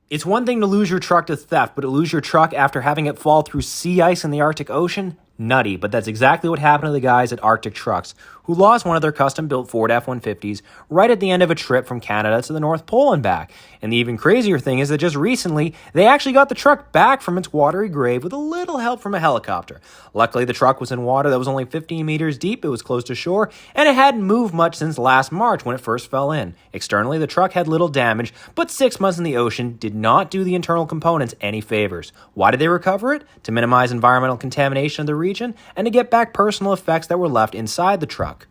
It's one thing to lose your truck to theft, but to lose your truck after having it fall through sea ice in the Arctic Ocean? Nutty, but that's exactly what happened to the guys at Arctic Trucks, who lost one of their custom-built Ford F-150s right at the end of a trip from Canada to the North Pole and back. And the even crazier thing is that just recently, they actually got the truck back from its watery grave with a little help from a helicopter. Luckily, the truck was in water that was only 15 meters deep, it was close to shore, and it hadn't moved much since last March when it first fell in. Externally, the truck had little damage, but 6 months in the ocean did not do the internal components any favors. Why did they recover it? To minimize environmental contamination of the region and to get back personal effects that were left inside the truck.